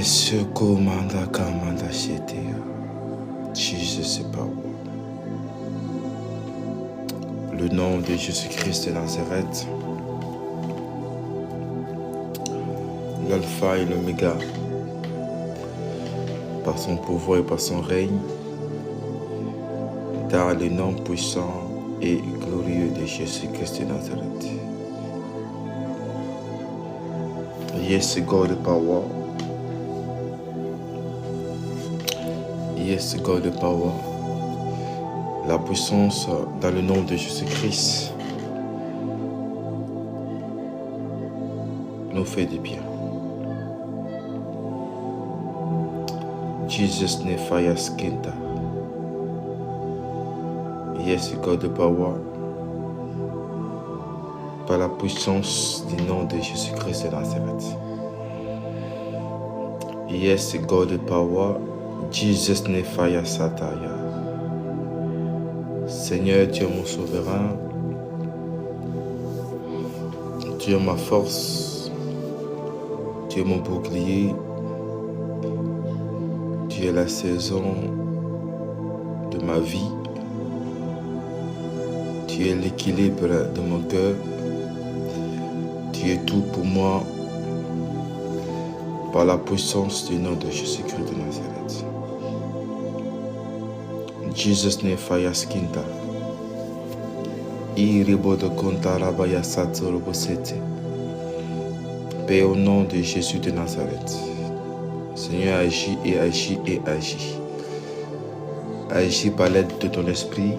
Yesuko manda kamanda shetea. Jesus is power. Le nom de Jésus-Christ de Nazareth, l'alpha et l'oméga, par son pouvoir et par son règne, dans le nom puissant et glorieux de Jésus-Christ de Nazareth. Yes, God the power. Yes, God the power. La puissance dans le nom de Jésus-Christ nous fait du bien. Jesus ne fayas quinta. Yes, God the power. Par la puissance du nom de Jésus-Christ de Nazareth. Yes, God the power. Jesus ne fayas sataya. Seigneur, tu es mon souverain, tu es ma force, tu es mon bouclier, tu es la saison de ma vie, tu es l'équilibre de mon cœur, tu es tout pour moi par la puissance du nom de Jésus-Christ de Nazareth. Jesus ne fayas quinta. Iribodo konta rabaya satoro bosete. Père, au nom de Jésus de Nazareth. Seigneur, agis et agis et agis. Agis par l'aide de ton esprit.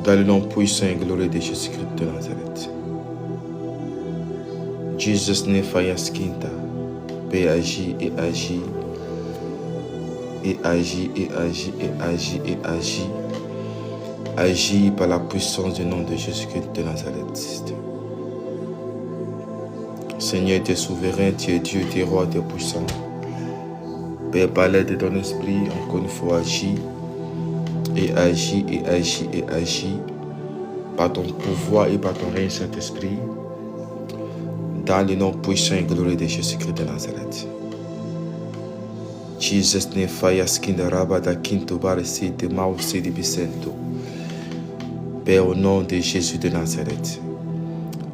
Dans le nom puissant et glorieux de Jésus-Christ de Nazareth. Jesus ne fayas quinta. Père, agis et agis. Et agis, et agis, et agis, et agis. Agis par la puissance du nom de Jésus-Christ de Nazareth. Seigneur, tu es souverain, tu es Dieu, tu es roi, tu es puissant. Père, par l'aide de ton esprit, encore une fois, agis. Et agis, et agis, et agis. Par ton pouvoir et par ton règne, Saint-Esprit. Dans le nom puissant et glorieux de Jésus-Christ de Nazareth. Jesus ne fayas kinda rabada quinto baresi de mausi de Bicento. Père, au nom de Jésus de Nazareth.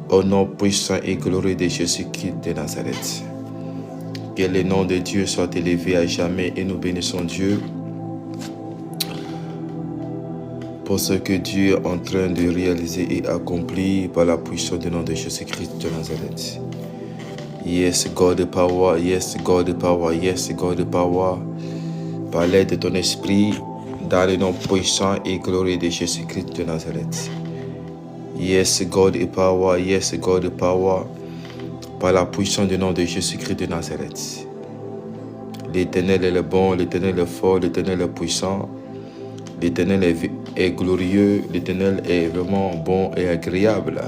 Au nom puissant et glorieux de Jésus-Christ de Nazareth. Que le nom de Dieu soit élevé à jamais et nous bénissons Dieu pour ce que Dieu est en train de réaliser et accomplir par la puissance du nom de Jésus-Christ de Nazareth. Yes, God the power, yes, God the power, yes, God the power. Par l'aide de ton esprit, dans le nom puissant et glorieux de Jésus-Christ de Nazareth. Yes, God the power, yes, God the power. Par la puissance du nom de Jésus-Christ de Nazareth. L'Éternel est le bon, l'Éternel est fort, l'Éternel est puissant. L'Éternel est glorieux, l'Éternel est vraiment bon et agréable.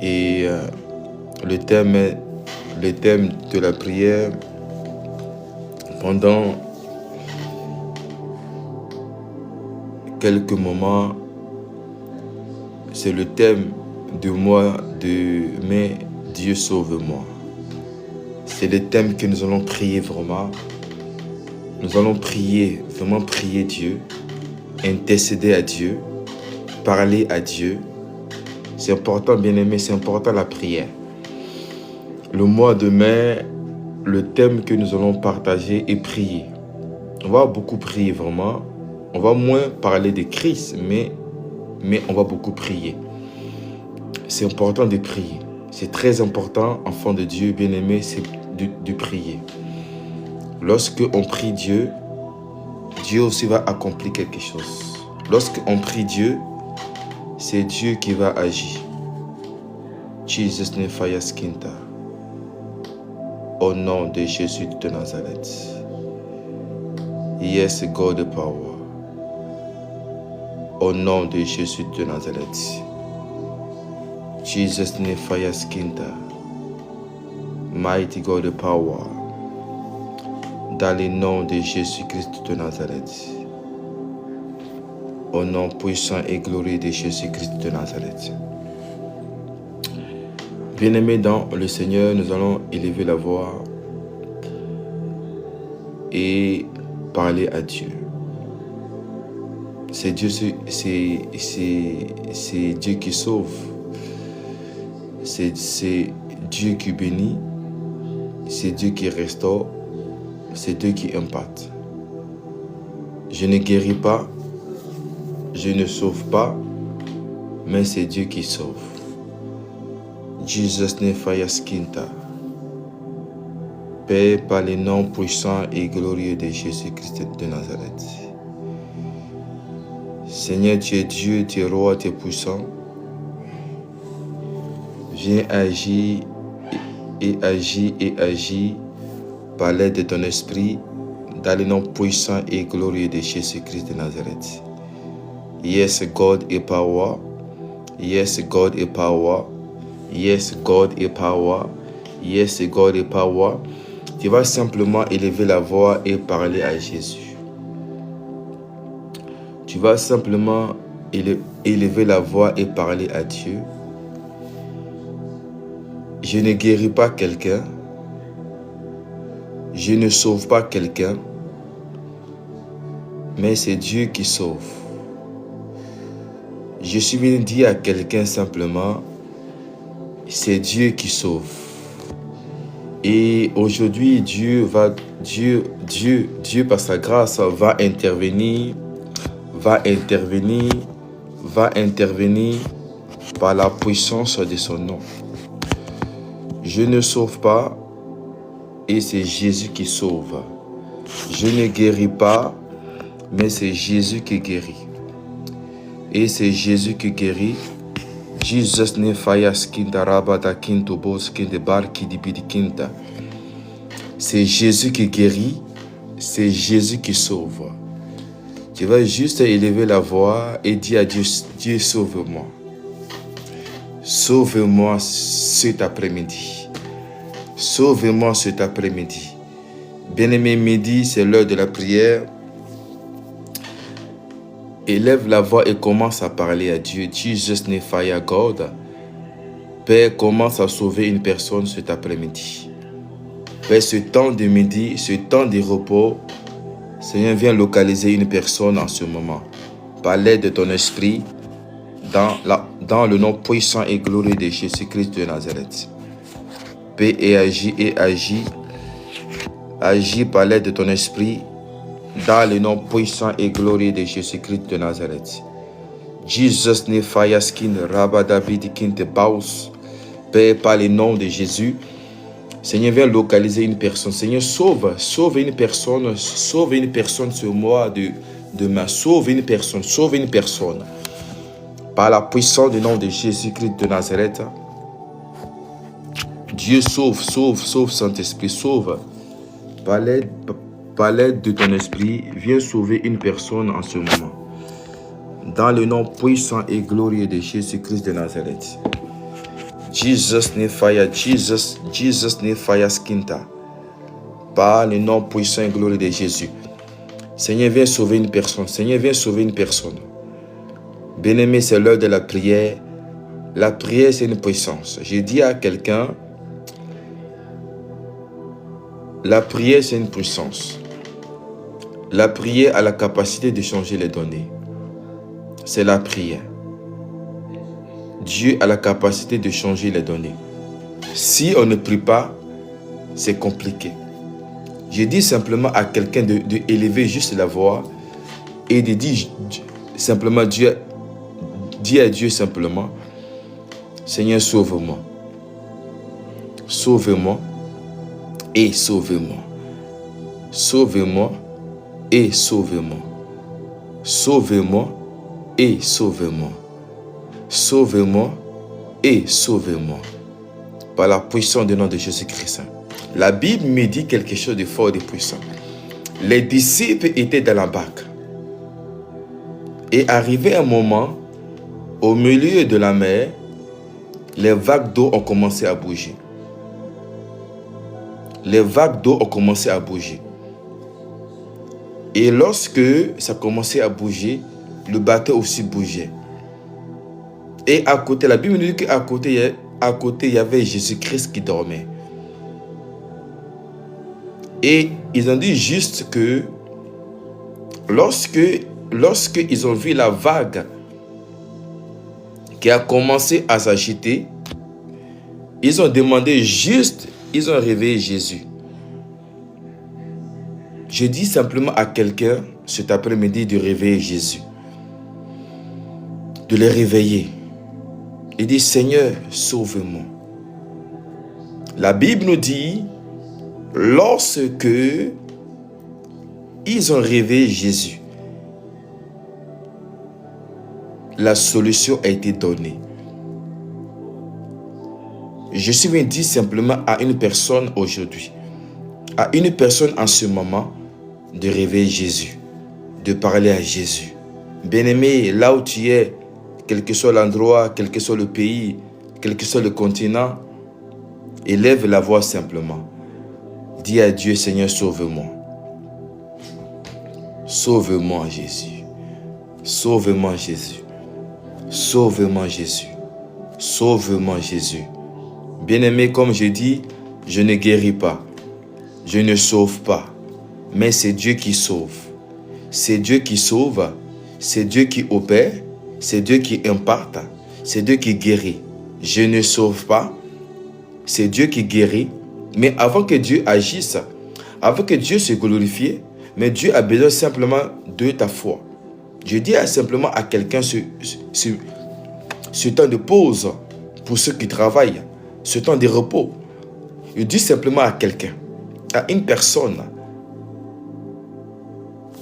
Et le thème de la prière pendant quelques moments, c'est le thème du mois de mai, Dieu sauve-moi. C'est le thème que nous allons prier vraiment. Nous allons prier, vraiment prier Dieu, intercéder à Dieu, parler à Dieu. C'est important, bien-aimé, c'est important la prière. Le mois de mai, le thème que nous allons partager est prier. On va beaucoup prier vraiment. On va moins parler de Christ, mais on va beaucoup prier. C'est important de prier. C'est très important, enfant de Dieu, bien-aimé, c'est de prier. Lorsque on prie Dieu, Dieu aussi va accomplir quelque chose. Lorsque on prie Dieu, c'est Dieu qui va agir. Jesus ne fayas quinta. Au nom de Jésus de Nazareth. Yes, God the power. Au nom de Jésus de Nazareth. Jesus ne fayas quinta. Mighty God the power. Dans le nom de Jésus-Christ de Nazareth. Au nom puissant et glorieux de Jésus-Christ de Nazareth. Bien-aimés dans le Seigneur, nous allons élever la voix et parler à Dieu. C'est Dieu, c'est Dieu qui sauve. C'est Dieu qui bénit. C'est Dieu qui restaure. C'est Dieu qui impacte. Je ne guéris pas. Je ne sauve pas. Mais c'est Dieu qui sauve. Jesus ne fayaskinta. Paix par les noms puissants et glorieux de Jésus-Christ de Nazareth. Seigneur, tu es Dieu, tu es roi, tu es puissant. Viens agir et agir et agir par l'aide de ton esprit dans le nom puissant et glorieux de Jésus-Christ de Nazareth. Yes, God is power. Yes, God is power. Yes, God is power. Yes, God is power. Tu vas simplement élever la voix et parler à Jésus. Tu vas simplement élever la voix et parler à Dieu. Je ne guéris pas quelqu'un. Je ne sauve pas quelqu'un. Mais c'est Dieu qui sauve. Je suis venu dire à quelqu'un simplement, c'est Dieu qui sauve. Et aujourd'hui, Dieu par sa grâce va intervenir par la puissance de son nom. Je ne sauve pas et c'est Jésus qui sauve. Je ne guéris pas, mais c'est Jésus qui guérit. Et c'est Jésus qui guérit. Jesus ne fayaskinta rabata kinto boskinde barki dibidikinta. C'est Jésus qui guérit, c'est Jésus qui sauve. Tu vas juste élever la voix et dire à Dieu, Dieu sauve-moi. Sauve-moi cet après-midi. Sauve-moi cet après-midi. Bien-aimé, midi, c'est l'heure de la prière. Élève la voix et commence à parler à Dieu. Jesus ne fire God. Père, commence à sauver une personne cet après-midi. Père, ce temps de midi, ce temps de repos, Seigneur, viens localiser une personne en ce moment. Par l'aide de ton esprit, dans le nom puissant et glorieux de Jésus-Christ de Nazareth. Paix et agis et agis. Agis par l'aide de ton esprit, dans le nom puissant et glorieux de Jésus-Christ de Nazareth. Jesus ne fayaskin rabadavidikin te baus. Père, par le nom de Jésus. Seigneur, viens localiser une personne. Seigneur, sauve une personne ce mois de demain. Sauve une personne. Par la puissance du nom de Jésus-Christ de Nazareth. Dieu sauve, Saint-Esprit, sauve. Par l'aide de ton esprit, viens sauver une personne en ce moment. Dans le nom puissant et glorieux de Jésus-Christ de Nazareth. Jesus ne fayaskinta. Par le nom puissant et glorieux de Jésus. Seigneur, viens sauver une personne. Bien-aimé, c'est l'heure de la prière. La prière, c'est une puissance. J'ai dit à quelqu'un, la prière, c'est une puissance. La prière a la capacité de changer les données. C'est la prière. Dieu a la capacité de changer les données. Si on ne prie pas, c'est compliqué. Je dis simplement à quelqu'un de élever juste la voix et de dire simplement, dis à Dieu simplement, Seigneur, sauve-moi. Sauve-moi et sauve-moi. Sauve-moi et sauve-moi. Sauve-moi et sauve-moi. Sauve-moi et sauve-moi. Par la puissance du nom de Jésus-Christ. La Bible me dit quelque chose de fort et de puissant. Les disciples étaient dans la barque. Et arrivé un moment, au milieu de la mer, les vagues d'eau ont commencé à bouger. Les vagues d'eau ont commencé à bouger. Et lorsque ça commençait à bouger, le bateau aussi bougeait. Et à côté, la Bible nous dit qu'à côté, à côté, il y avait Jésus-Christ qui dormait. Et ils ont dit juste que lorsque ils ont vu la vague qui a commencé à s'agiter, ils ont demandé juste, ils ont réveillé Jésus. Je dis simplement à quelqu'un cet après-midi de réveiller Jésus, de le réveiller. Il dit, Seigneur, sauve-moi. La Bible nous dit, lorsque ils ont réveillé Jésus, la solution a été donnée. Je suis venu dire simplement à une personne aujourd'hui, à une personne en ce moment, de réveiller Jésus, de parler à Jésus. Bien-aimé, là où tu es, quel que soit l'endroit, quel que soit le pays, quel que soit le continent, élève la voix simplement. Dis à Dieu, Seigneur, sauve-moi. Sauve-moi, Jésus. Sauve-moi, Jésus. Sauve-moi, Jésus. Sauve-moi, Jésus. Bien-aimé, comme je dis, je ne guéris pas. Je ne sauve pas. Mais c'est Dieu qui sauve. C'est Dieu qui sauve. C'est Dieu qui opère. C'est Dieu qui imparte. C'est Dieu qui guérit. Je ne sauve pas. C'est Dieu qui guérit. Mais avant que Dieu agisse, avant que Dieu se glorifie, mais Dieu a besoin simplement de ta foi. Je dis simplement à quelqu'un ce temps de pause pour ceux qui travaillent, ce temps de repos. Je dis simplement à quelqu'un, à une personne,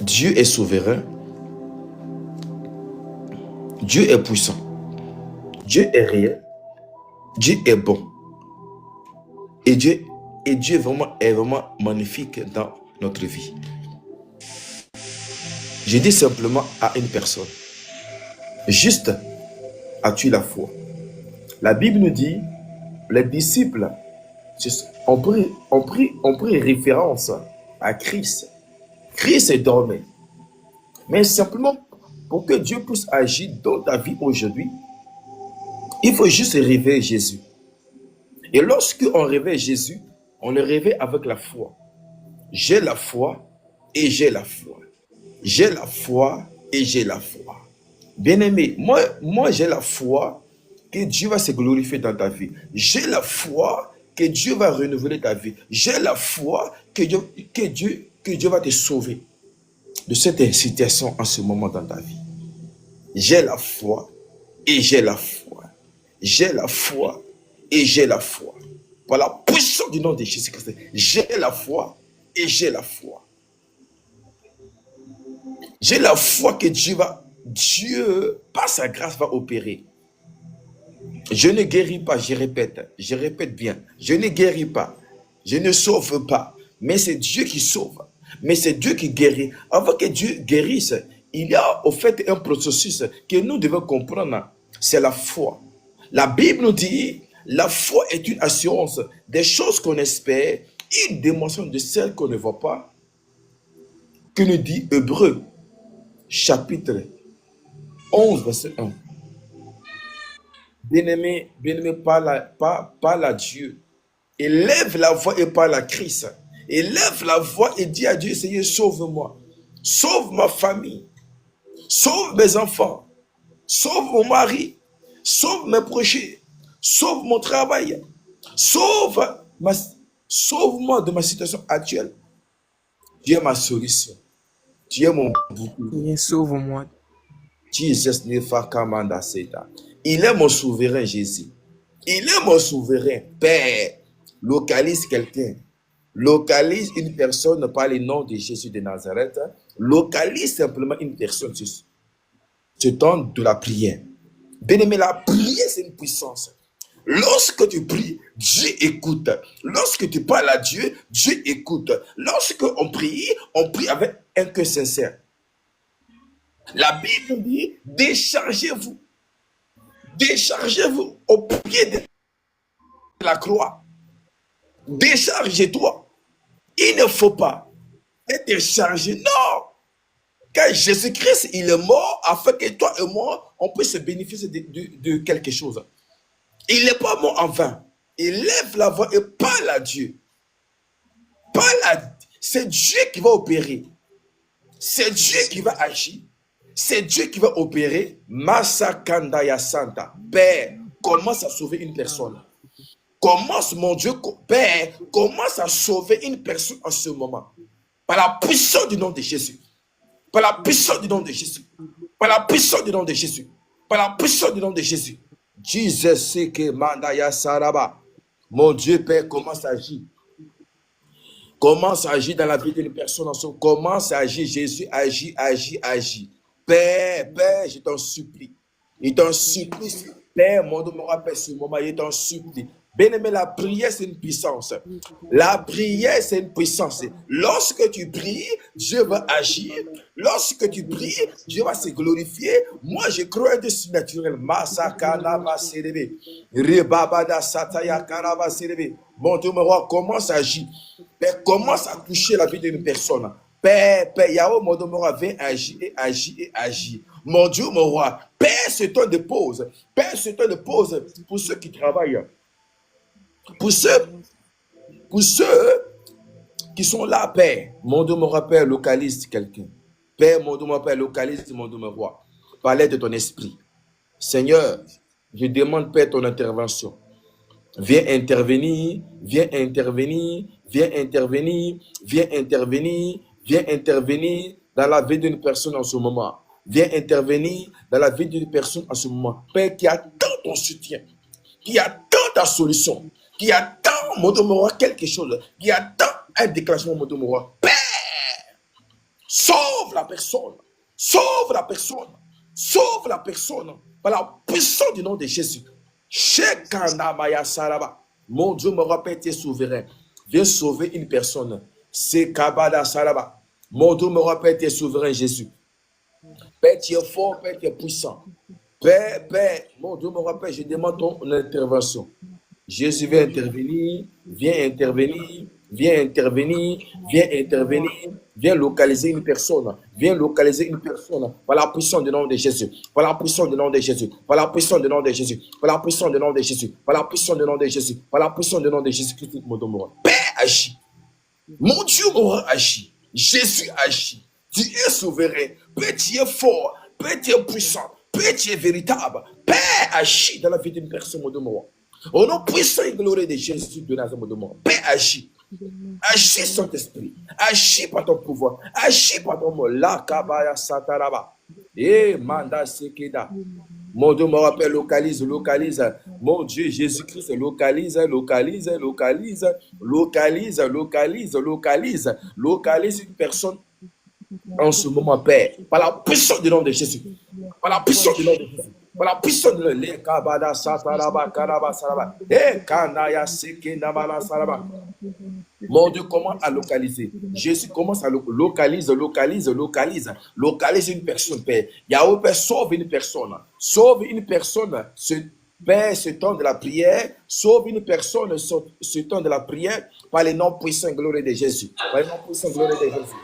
Dieu est souverain, Dieu est puissant, Dieu est réel, Dieu est bon. Et Dieu est vraiment magnifique dans notre vie. Je dis simplement à une personne, juste as-tu la foi? La Bible nous dit, les disciples ont pris référence à Christ. Christ dormait. Mais simplement, pour que Dieu puisse agir dans ta vie aujourd'hui, il faut juste réveiller Jésus. Et lorsque on réveille Jésus, on le réveille avec la foi. J'ai la foi et j'ai la foi. J'ai la foi et j'ai la foi. Bien-aimé, moi j'ai la foi que Dieu va se glorifier dans ta vie. J'ai la foi que Dieu va renouveler ta vie. J'ai la foi que Dieu va te sauver de cette situation en ce moment dans ta vie. J'ai la foi et j'ai la foi. J'ai la foi et j'ai la foi. Par la puissance du nom de Jésus-Christ, j'ai la foi et j'ai la foi. J'ai la foi que Dieu, par sa grâce, va opérer. Je ne guéris pas, je répète bien. Je ne guéris pas, je ne sauve pas, mais c'est Dieu qui sauve, mais c'est Dieu qui guérit. Avant que Dieu guérisse, il y a au fait un processus que nous devons comprendre, c'est la foi. La Bible nous dit, la foi est une assurance des choses qu'on espère, une démonstration de celles qu'on ne voit pas, que nous dit Hébreux, chapitre 11, verset 1. Bien-aimé, parle à Dieu. Élève la voix et parle à Christ. Élève la voix et dis à Dieu, Seigneur, sauve-moi. Sauve ma famille. Sauve mes enfants. Sauve mon mari. Sauve mes projets. Sauve mon travail. Sauve-moi de ma situation actuelle. Tu es ma solution. Tu es mon bouclier. Seigneur, sauve-moi. Jesus ne fa kamanda seta. Il est mon souverain, Jésus. Il est mon souverain. Père, localise quelqu'un. Localise une personne par le nom de Jésus de Nazareth. Localise simplement une personne. Ce temps de la prière. Bien-aimé, la prière, c'est une puissance. Lorsque tu pries, Dieu écoute. Lorsque tu parles à Dieu, Dieu écoute. Lorsque on prie avec un cœur sincère. La Bible dit, déchargez-vous. Déchargez-vous au pied de la croix. Déchargez-toi. Il ne faut pas être chargé. Non. Car Jésus-Christ, il est mort afin que toi et moi, on puisse se bénéficier de quelque chose. Il n'est pas mort en vain. Il lève la voix et parle à Dieu. Parle à... C'est Dieu qui va opérer. C'est Dieu qui va agir. C'est Dieu qui va opérer. Masakandaya Santa. Père, commence à sauver une personne. Commence, mon Dieu, Père, commence à sauver une personne en ce moment. Par la puissance du nom de Jésus. Par la puissance du nom de Jésus. Par la puissance du nom de Jésus. Par la puissance du nom de Jésus. Jesus sait que Mandaya Saraba. Mon Dieu, Père, commence à agir. Commence à agir dans la vie d'une personne. Commence à agir. Jésus, agis, agis, agis. Père, Père, je t'en supplie. Il t'en supplie. Père, mon Dieu, me rappelle ce moment. Il t'en supplie. Bien-aimé, la prière, c'est une puissance. La prière, c'est une puissance. Lorsque tu pries, Dieu va agir. Lorsque tu pries, Dieu va se glorifier. Moi, je crois à Dieu surnaturel. Masakana serebe. Rebabada sataya karaba serebe. Mon Dieu, mon roi, commence à agir. Père, commence à toucher la vie d'une personne. Père, Yahweh, mon Dieu, mon roi, viens agir et agir et agir. Mon Dieu, mon roi, Père, ce temps de pause. Père, ce temps de pause pour ceux qui travaillent. Pour ceux qui sont là, Père, mon Dieu, mon roi, Père, localise quelqu'un. Père, mon Dieu, mon Père, localise mon Dieu, mon roi. Par l'aide de ton esprit. Seigneur, je demande, Père, ton intervention. Viens intervenir, viens intervenir, viens intervenir, viens intervenir, viens intervenir dans la vie d'une personne en ce moment. Viens intervenir dans la vie d'une personne en ce moment. Père, qui attend ton soutien, qui attend ta solution, qui attend, mon Dieu, mon roi, quelque chose, qui attend un déclenchement, mon Dieu, mon roi. Père, sauve la personne, sauve la personne, sauve la personne par la puissance du nom de Jésus. Mon Dieu, mon roi, Père, tu es souverain. Viens sauver une personne. C'est Kabada Saraba. Mon Dieu, mon roi, Père, tu es souverain, Jésus. Père, tu es fort, Père, tu es puissant. Père, Père, mon Dieu, mon roi, Père, je demande ton intervention. Jésus, viens intervenir, viens intervenir, viens intervenir, viens intervenir, viens localiser une personne, viens localiser une personne par la puissance du nom de Jésus, par la puissance du nom de Jésus, par la puissance du nom de Jésus, par la puissance du nom de Jésus, par la puissance du nom de Jésus, par la puissance du nom de Jésus-Christ, mon Dieu, mon roi. Père, agis. Mon Dieu, mon roi, agit. Jésus agit. Tu es souverain. Père, tu es fort. Père, tu es puissant. Père, tu es véritable. Père, agit dans la vie d'une personne, mon Dieu, mon roi. Au nom puissant et glorieux de Jésus de Nazareth, mon Dieu, mon roi. Père, agit. Agis, Saint-Esprit. Agis par ton pouvoir. Agis par ton mot. La kabaya sataraba. Et manda sekeda. Mon Dieu, mon rappel, localise, localise. Mon Dieu, Jésus-Christ, localise, localise, localise, localise, localise, localise, localise une personne en ce moment, Père, par la puissance du nom de Jésus. Par la puissance du nom de Jésus. Par la puissance de le kabada sataraba karaba saraba. Et kanaya seke namala saraba. Mon Dieu, comment à localiser? Jésus commence à localiser, localise, localise, localise une personne, Père. Yahweh, Père, sauve une personne. Sauve une personne. Père, ce temps de la prière, sauve une personne, ce temps de la prière, par les noms puissants et glorieux de Jésus. Par les noms puissants et glorieux de Jésus.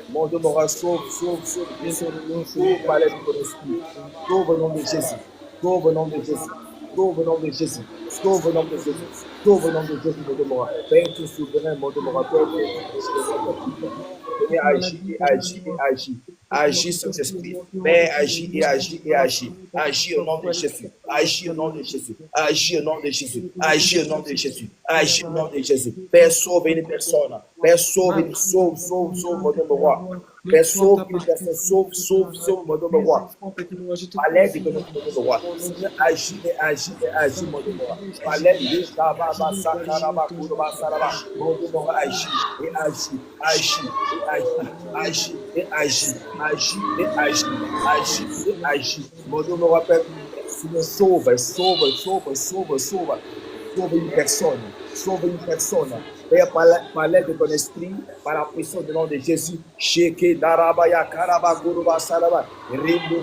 Mon Dieu, mon roi, sauve, sauve, sauve, sauve, par l'aide de ton esprit. Sauve au nom de Jésus. Sauve au nom de Jésus. Sauve au nom de Jésus. Sauve au nom de Jésus. Sauve au nom de Jésus, mon Dieu, mon roi. Père, tu es souverain, mon Dieu, mon roi. Père, agis et agis et agis. Agis, Saint-Esprit. Père, agis et agis et agis. Agis au nom de Jésus. Agis au nom de Jésus. Agis au nom de Jésus. Agis au nom de Jésus. Agis au nom de Jésus. Père, sauve une personne. Père, sauve, sauve, sauve, sauve, mon Dieu, mon roi. Père, sauve une personne. Sauve, sauve, sauve, mon Dieu, mon roi. À l'aide de notre Dieu, mon roi. Seigneur, agis et agis et agis, mon Dieu, mon roi. À l'aide de Kababa, Sakaraba, Kuruba, Saraba. Mon Dieu, mon roi, agis et agis. Agis et agis. Agis et agis. Agis et agis. Agis et agis. Mon Dieu, mon roi, Père, Seigneur, sauve, sauve, sauve, sauve, sauve. Sauve une personne. Sauve une personne. Père, par l'aide de ton esprit, par la puissance du nom de Jésus, Sheke Darabaya Karaba Guruba Saraba, Rindu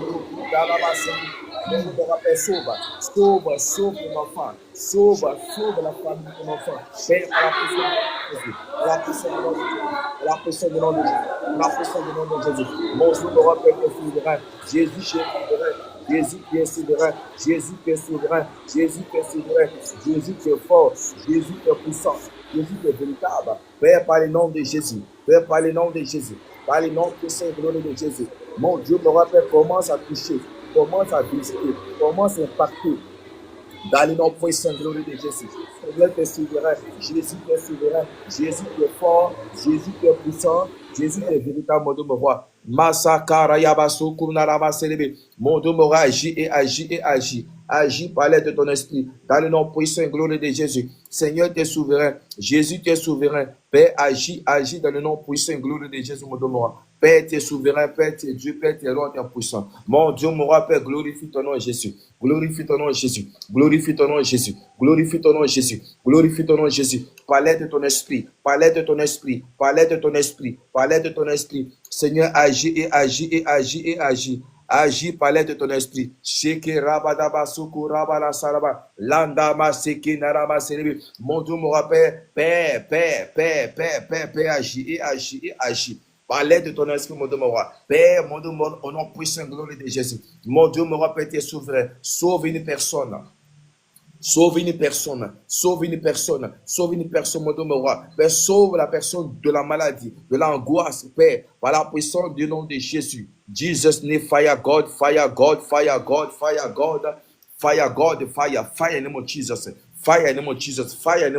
Daraba Mon Dieu, mon Père, sauve, sauve mon enfant, sauve la famille de mon enfant. Père, par la puissance de Jésus, par la puissance du nom de Jésus, par la puissance du nom de Jésus, par la puissance du nom de Jésus. Mon Dieu, mon Père, tu es souverain. Jésus, tu es souverain. Jésus qui est souverain, Jésus qui est souverain, Jésus qui est souverain, Jésus qui est fort, Jésus qui est puissant, Jésus qui est véritable. Père, par le nom de Jésus, Père, par le nom de Jésus, par le nom puissant et glorieux de Jésus. Mon Dieu, mon Père, commence à toucher, commence à visiter, commence à impacter. Dans le nom puissant et glorieux de Jésus. Seigneur, tu es souverain. Jésus qui est souverain. Jésus qui est fort. Jésus qui est puissant. Jésus qui est véritable, mon Dieu, mon roi. Massakara yabaso kunarama selebe. Mon Dieu, mon roi, agis et agis et agis. Agis par l'aide de ton esprit. Dans le nom puissant et glorieux de Jésus. Seigneur, tu es souverain. Jésus, tu es souverain. Père, agis, agis dans le nom puissant et glorieux de Jésus, mon Dieu, mon roi. Père, tu es souverain, Père, tu es Dieu, Père, tu es roi, tu es puissant. Mon Dieu, mon roi, Père, glorifie ton nom, Jésus. Glorifie ton nom, Jésus. Glorifie ton nom, Jésus. Glorifie ton nom, Jésus. Glorifie ton nom, Jésus. Par l'aide de ton esprit. Par l'aide de ton esprit. Par l'aide de ton esprit. Par l'aide de ton esprit. Seigneur, agis et agis et agis et agis. Agis par l'aide de ton esprit. Sheke rabadaba suku rabala saraba. Landama seke narama serebe. Mon Dieu, mon roi, Père, Père, agis et agis et agis. Par l'aide de ton esprit, mon Dieu, mon roi. Père, mon Dieu, au nom puissant, gloire de Jésus. Mon Dieu, mon roi, Père, tu es souverain. Sauve une personne. Sauve une personne, sauve une personne, sauve une personne, mon Dieu, mon roi. Père, sauve la personne de la maladie, de l'angoisse, Père, par la puissance du nom de Jésus. Jesus name, fire God, fire God, fire God, fire God, fire God, fire in the name of Jesus, fire in the name of Jesus, fire in the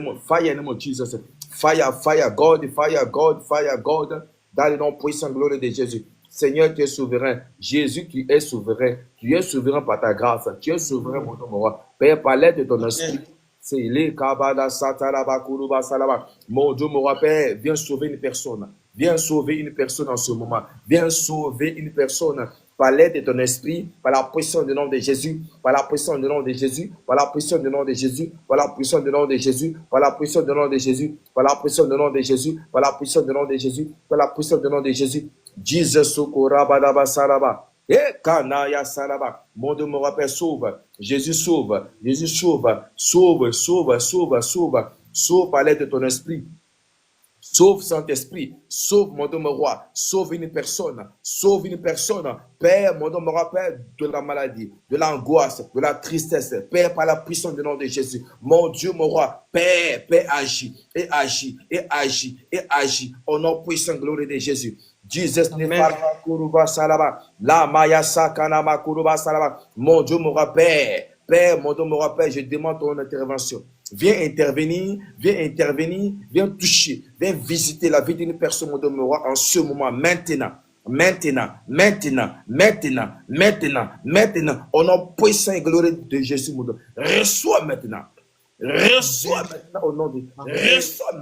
name of Jesus, fire God, fire God, fire God, dans le nom puissant, gloire de Jésus. Seigneur, tu es souverain. Jésus, tu es souverain. Tu es souverain par ta grâce. Tu es souverain, mon Dieu, mon roi. Père, par l'aide de ton esprit. C'est les kabada sataraba kuruba salaba. Mon Dieu, mon roi, Père, viens sauver une personne. Viens sauver une personne en ce moment. Viens sauver une personne par l'aide de ton esprit, par la puissance du nom de Jésus, par la puissance du nom de Jésus, par la puissance du nom de Jésus, par la puissance du nom de Jésus, par la puissance du nom de Jésus, par la puissance du nom de Jésus, par la puissance du nom de Jésus, par la puissance du nom de Jésus. Jesus sokorabadaba saraba. Et kanaya saraba. Mon Dieu, mon Père, sauve. Jésus sauve. Jésus sauve. Sauve, sauve, sauve, sauve. Sauve par l'aide de ton esprit. Sauve Saint-Esprit, sauve mon Dieu, mon roi, sauve une personne, Père, mon Dieu, mon roi, Père, de la maladie, de l'angoisse, de la tristesse, Père, par la puissance du nom de Jésus, mon Dieu, mon roi, Père, agis, et agis, et agis, et agis, au nom puissant, gloire de Jésus. Jesus, la maya sakana makuruba salaba. Mon Dieu, mon roi, Père, mon Dieu, mon roi, Père, je demande ton intervention. Viens intervenir, viens toucher, viens visiter la vie d'une personne, mon Dieu, mon roi, en ce moment, maintenant, au nom puissant et glorieux de Jésus, mon Dieu. Reçois maintenant au nom de reçois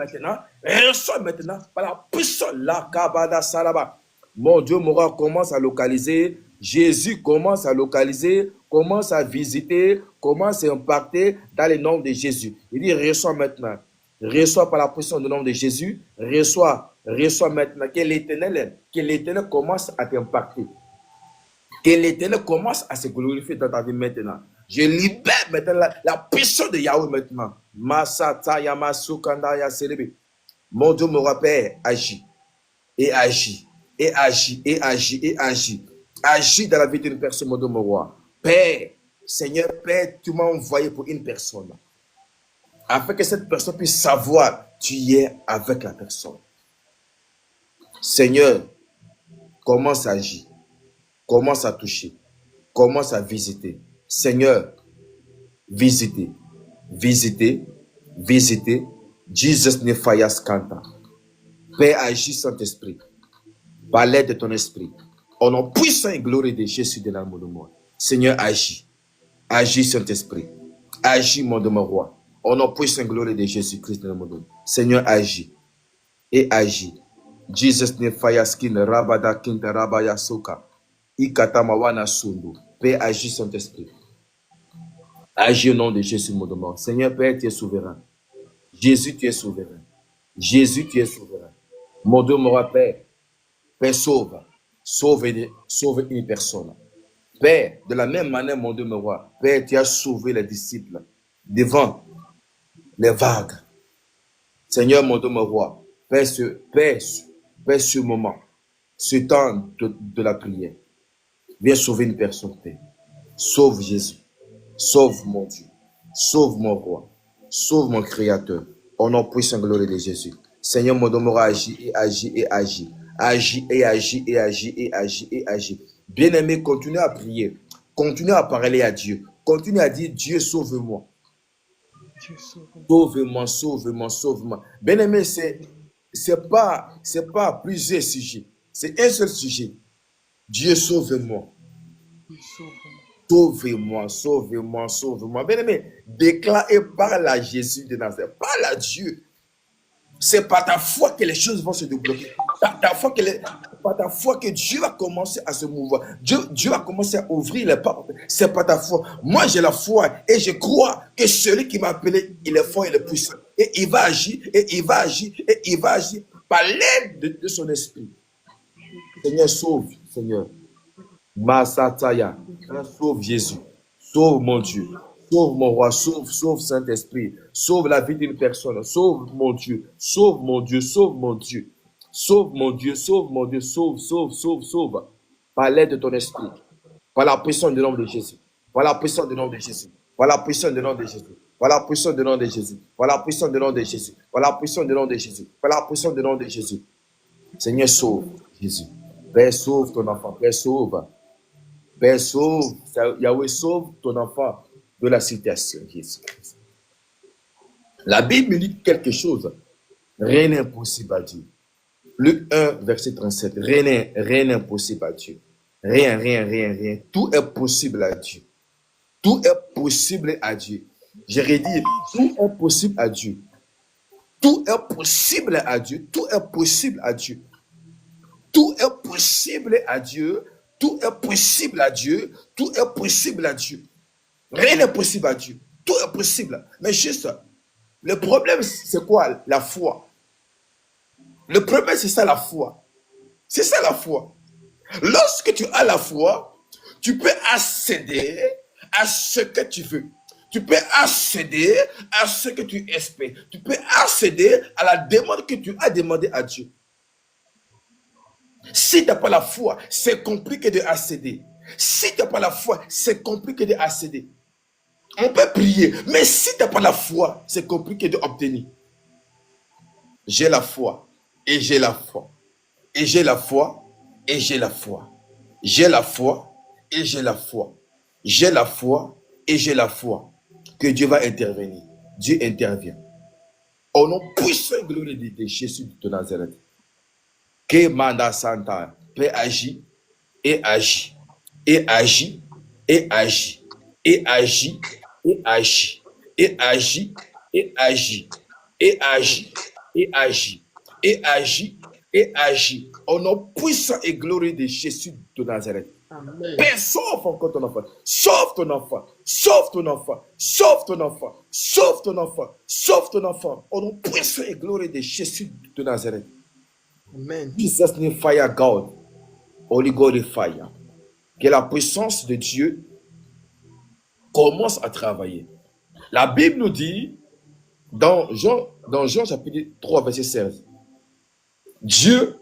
maintenant, par la puissance, la kabada salaba. Mon Dieu, mon roi, commence à localiser. Jésus commence à localiser, commence à visiter, commence à impacter dans le nom de Jésus. Il dit, reçois maintenant. Reçois par la puissance du nom de Jésus. Reçois maintenant. Que l'Éternel commence à t'impacter. Que l'Éternel commence à se glorifier dans ta vie maintenant. Je libère maintenant la puissance de Yahweh maintenant. Masata yamasukanda yaserebe. Mon Dieu, mon Père, agis. Et agis. Et agis. Et agis. Et agis. Agis dans la vie d'une personne, mon Dieu, mon roi. Père, Seigneur, Père, tu m'as envoyé pour une personne. Afin que cette personne puisse savoir tu es avec la personne. Seigneur, commence à agir. Commence à toucher. Commence à visiter. Seigneur, visiter. Jesus ne fayas canta. Père, agis Saint-Esprit. Par l'aide de ton esprit. Au nom puissant et glorieux de Jésus de l'amour de moi. Seigneur, agis. Agis Saint-Esprit. Agis, mon Dieu, mon roi. Au nom puissant et glorieux de Jésus-Christ de l'amour de moi. Seigneur, agis. Et agis. Jesus ne fayaskin rabada kinta rabaya soka. Ikatamawana sundu. Père, agis Saint-Esprit. Agis au nom de Jésus, mon Dieu, mon roi. Seigneur, Père, tu es souverain. Jésus, tu es souverain. Jésus, tu es souverain. Mon Dieu, mon roi, Père. Père, sauve une personne. Père, de la même manière, mon Dieu, mon roi, Père, tu as sauvé les disciples devant les vagues. Seigneur, mon Dieu, mon roi, Père, ce moment, ce temps de la prière, viens sauver une personne, Père. Sauve Jésus. Sauve mon Dieu. Sauve mon roi. Sauve mon Créateur. Au nom puissant gloire de Jésus. Seigneur, mon Dieu, mon roi, agis et agis et agis. Agis et agis et agis et agis et agis. Bien-aimé, continue à prier. Continue à parler à Dieu. Continue à dire, Dieu, sauve-moi. Sauve-moi, sauve-moi, sauve-moi. Bien-aimé, c'est pas plusieurs sujets. C'est un seul sujet. Dieu, sauve-moi. Sauve-moi, sauve-moi, sauve-moi. Bien-aimé, déclare et parle à Jésus de Nazareth. Parle à Dieu. C'est par ta foi que les choses vont se débloquer. Par ta foi que Dieu va commencer à se mouvoir. Dieu va commencer à ouvrir les portes. C'est par ta foi. Moi, j'ai la foi et je crois que celui qui m'a appelé, il est fort et il est puissant. Et il va agir, et il va agir, et il va agir par l'aide de son esprit. Seigneur, sauve, Seigneur. Masataya, sauve Jésus. Sauve mon Dieu. Sauve mon roi, sauve Saint-Esprit, sauve la vie d'une personne, sauve mon Dieu, sauve mon Dieu, sauve mon Dieu, sauve mon Dieu, sauve mon Dieu, sauve, par l'aide de ton esprit, par la puissance du nom de Jésus, par la puissance du nom de Jésus, par la puissance du nom de Jésus, par la puissance du nom de Jésus, par la puissance du nom de Jésus, par la puissance du nom de Jésus, par la puissance du nom de Jésus. Seigneur, sauve Jésus. Père, sauve ton enfant, Père, sauve. Père, sauve, Yahweh, sauve ton enfant de la situation, Jésus-Christ. La Bible dit quelque chose. Rien n'est impossible à Dieu. Luc 1, verset 37. Rien n'est impossible à Dieu. Rien. Tout est possible à Dieu. Tout est possible à Dieu. Je redis, tout est possible à Dieu. Tout est possible à Dieu. Tout est possible à Dieu. Tout est possible à Dieu. Tout est possible à Dieu. Tout est possible à Dieu. Rien n'est possible à Dieu. Tout est possible. Mais juste, le problème, c'est quoi? La foi. Le problème, c'est ça, la foi. C'est ça, la foi. Lorsque tu as la foi, tu peux accéder à ce que tu veux. Tu peux accéder à ce que tu espères. Tu peux accéder à la demande que tu as demandé à Dieu. Si tu n'as pas la foi, c'est compliqué d'accéder. Si tu n'as pas la foi, c'est compliqué d'accéder. On peut prier, mais si tu n'as pas la foi, c'est compliqué d'obtenir. J'ai la foi, et j'ai la foi, et j'ai la foi, et j'ai la foi. J'ai la foi, et j'ai la foi. J'ai la foi, et j'ai la foi. Que Dieu va intervenir. Dieu intervient. Au nom puissant et glorieux de Jésus de Nazareth. Que Manda Santa peut agir, et agir, et agir, et agir, et agir, et agit, et agit, et agit, et agit, et agit, et agit, et agit. Au nom puissant et glorieux de Jésus de Nazareth. Amen. Père, sauve encore ton enfant. Sauve ton enfant. Sauve ton enfant. Sauve ton enfant. Sauve ton enfant. Sauve ton enfant. Au nom puissant et glorieux de Jésus de Nazareth. Amen. Jesus name, fire God. Holy God is fire. Que la puissance de Dieu commence à travailler. La Bible nous dit, dans Jean chapitre 3, verset 16, Dieu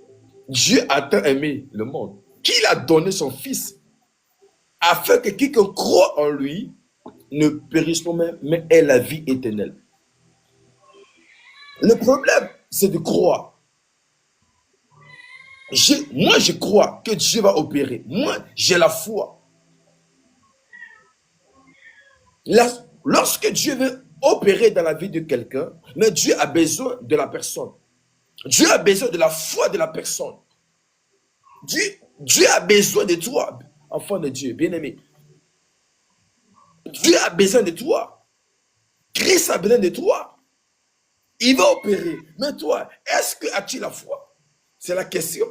a tant aimé le monde qu'il a donné son Fils, afin que quiconque croit en lui ne périsse pas, mais ait la vie éternelle. Le problème, c'est de croire. Moi, je crois que Dieu va opérer. Moi, j'ai la foi. Lorsque Dieu veut opérer dans la vie de quelqu'un, mais Dieu a besoin de la personne. Dieu a besoin de la foi de la personne. Dieu a besoin de toi, enfant de Dieu, bien-aimé. Dieu a besoin de toi. Christ a besoin de toi. Il va opérer. Mais toi, est-ce que as-tu la foi? C'est la question.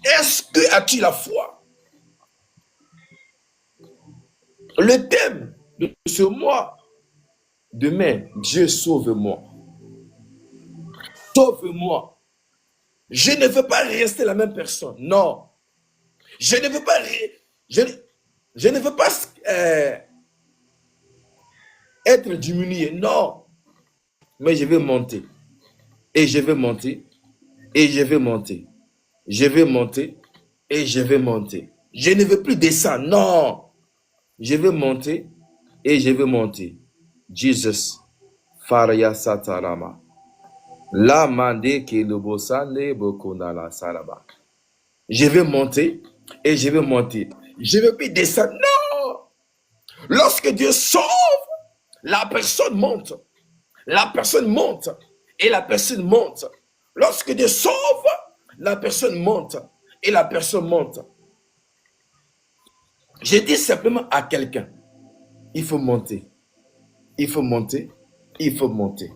Est-ce que as-tu la foi? Le thème de ce mois, demain, Dieu sauve-moi. Sauve-moi. Je ne veux pas rester la même personne. Non. Je ne veux pas, je, je ne veux pas être diminué. Non. Mais je vais monter. Et je vais monter. Et je vais monter. Je vais monter. Et je vais monter. Je ne veux plus descendre. Non. Je vais monter. Et je vais monter. Jesus. Faria Satarama. La mande ke lobosane bokondala salaba. Je vais monter et je vais monter. Je ne veux plus descendre. Non! Lorsque Dieu sauve, la personne monte. La personne monte. Et la personne monte. Lorsque Dieu sauve, la personne monte. Et la personne monte. Je dis simplement à quelqu'un, il faut monter. Il faut monter. Il faut monter.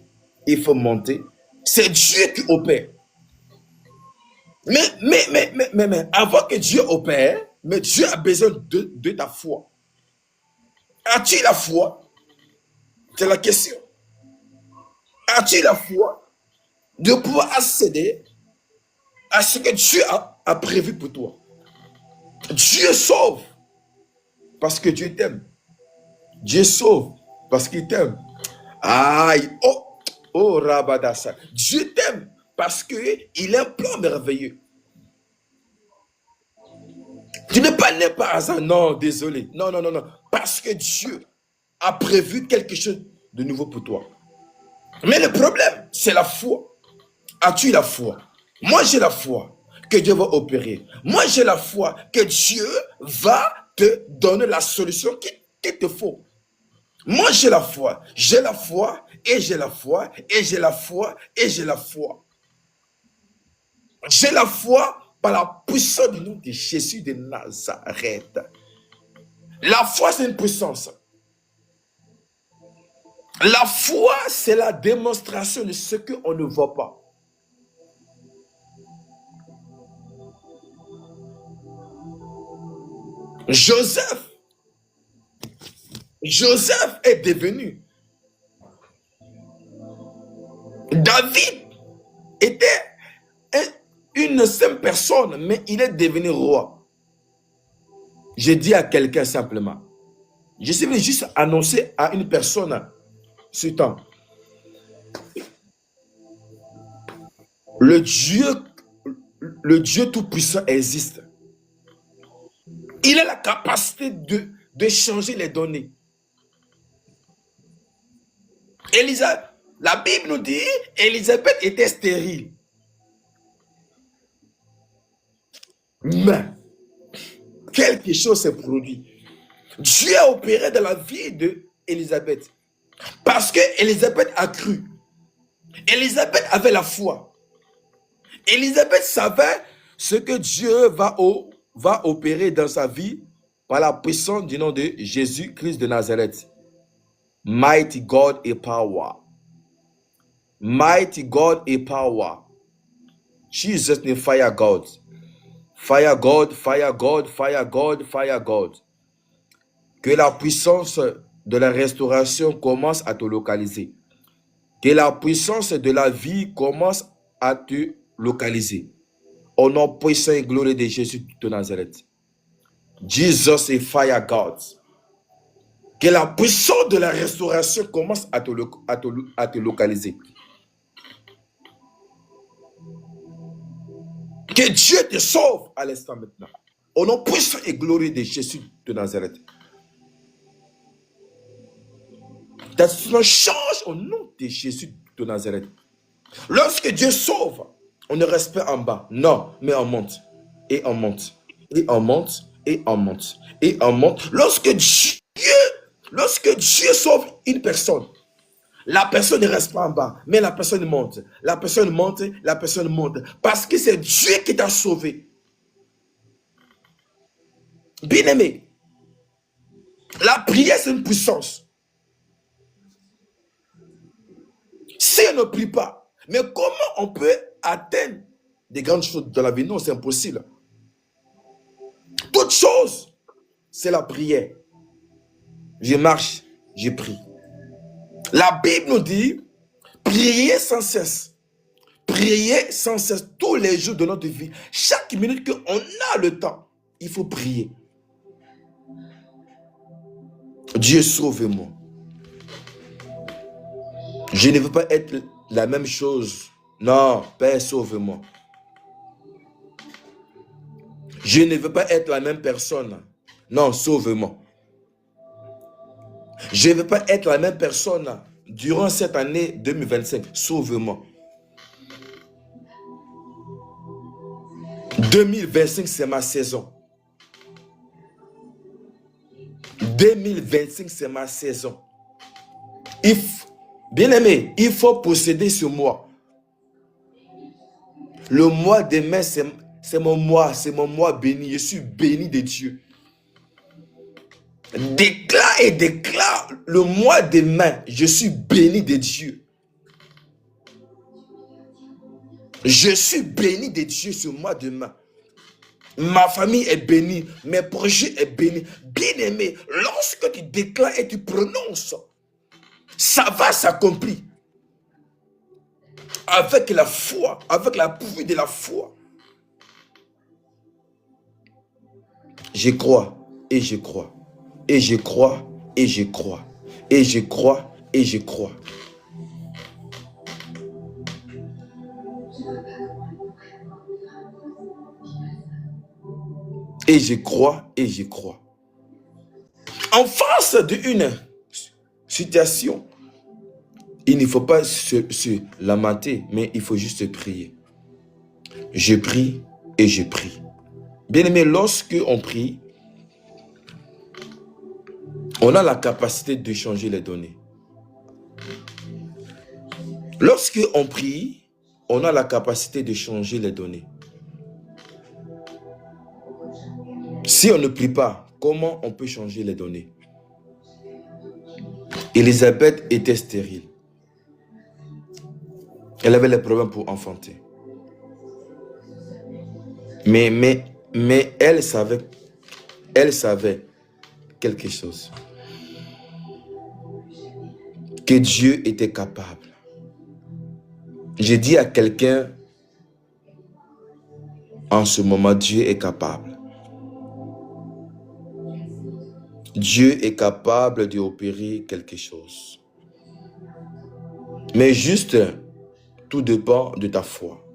Il faut monter. C'est Dieu qui opère. Mais avant que Dieu opère, mais Dieu a besoin de ta foi. As-tu la foi? C'est la question. As-tu la foi de pouvoir accéder à ce que Dieu a prévu pour toi? Dieu sauve parce que Dieu t'aime. Dieu sauve parce qu'il t'aime. Aïe, oh, Rabadassa. Dieu t'aime parce qu'il a un plan merveilleux. Tu n'es pas né par hasard. Non, désolé. Non. Parce que Dieu a prévu quelque chose de nouveau pour toi. Mais le problème, c'est la foi. As-tu la foi? Moi, j'ai la foi que Dieu va opérer. Moi, j'ai la foi que Dieu va te donner la solution qu'il te faut. Moi, j'ai la foi. J'ai la foi et j'ai la foi et j'ai la foi et j'ai la foi. J'ai la foi par la puissance du nom de Jésus de Nazareth. La foi, c'est une puissance. La foi, c'est la démonstration de ce qu'on ne voit pas. Joseph est devenu. David était une simple personne, mais il est devenu roi. Je dis à quelqu'un simplement, je suis venu juste annoncer à une personne ce temps. Le Dieu Tout-Puissant existe. Il a la capacité de changer les données. La Bible nous dit Élisabeth était stérile. Mais quelque chose s'est produit. Dieu a opéré dans la vie d'Élisabeth. Parce que Élisabeth a cru. Élisabeth avait la foi. Élisabeth savait ce que Dieu va opérer dans sa vie par la puissance du nom de Jésus-Christ de Nazareth. Mighty God et power. Mighty God et power. Jesus name fire God. Fire God, fire God, fire God, fire God. Que la puissance de la restauration commence à te localiser. Que la puissance de la vie commence à te localiser. Au nom puissant et glorieux de Jésus de Nazareth. Jesus est fire God. Que la puissance de la restauration commence à te localiser. Que Dieu te sauve à l'instant maintenant. Au nom puissant et glorieux de Jésus de Nazareth. Ta situation change au nom de Jésus de Nazareth. Lorsque Dieu sauve, on ne reste pas en bas. Non, mais on monte. Et on monte. Et on monte. Et on monte. Et on monte. Lorsque Dieu sauve une personne, la personne ne reste pas en bas, mais la personne monte. La personne monte, la personne monte. Parce que c'est Dieu qui t'a sauvé. Bien-aimé, la prière, c'est une puissance. Si on ne prie pas, mais comment on peut atteindre des grandes choses dans la vie? Non, c'est impossible. Toute chose, c'est la prière. Je marche, je prie. La Bible nous dit, priez sans cesse. Priez sans cesse tous les jours de notre vie. Chaque minute qu'on a le temps. il faut prier. Dieu, sauve-moi. Je ne veux pas être la même chose. Non, Père, sauve-moi. Je ne veux pas être la même personne. Non, sauve-moi. Je ne veux pas être la même personne durant cette année 2025. Sauve-moi. 2025, c'est ma saison. 2025, c'est ma saison. Bien-aimé, il faut posséder ce mois. Le mois de mai, c'est mon mois béni. Je suis béni de Dieu. Déclare le mois de mai, je suis béni de Dieu. Je suis béni de Dieu ce mois de mai. Ma famille est bénie, mes projets sont bénis. Bien-aimé, lorsque tu déclares et tu prononces, ça va s'accomplir. Avec la foi, avec la pluie de la foi. Je crois et je crois. Et je crois et je crois. Et je crois et je crois. Et je crois et je crois. En face d'une situation, il ne faut pas se lamenter, mais il faut juste prier. Je prie et je prie. Bien aimé, lorsque on prie, on a la capacité de changer les données. Lorsque on prie, on a la capacité de changer les données. Si on ne prie pas, comment on peut changer les données? Élisabeth était stérile. Elle avait les problèmes pour enfanter. Mais elle savait quelque chose. Que Dieu était capable. J'ai dit à quelqu'un en ce moment, Dieu est capable. Dieu est capable d'opérer quelque chose. Mais juste, tout dépend de ta foi.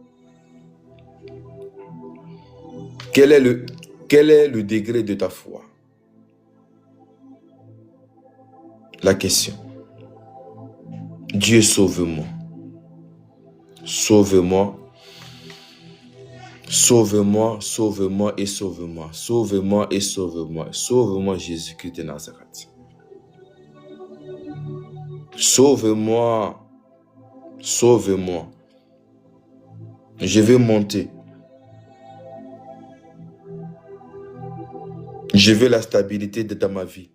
Quel est le degré de ta foi? La question. Dieu, sauve-moi. Sauve-moi. Sauve-moi, sauve-moi et sauve-moi. Sauve-moi et sauve-moi. Sauve-moi, Jésus-Christ de Nazareth. Sauve-moi. Sauve-moi. Je vais monter. Je veux la stabilité dans ma vie.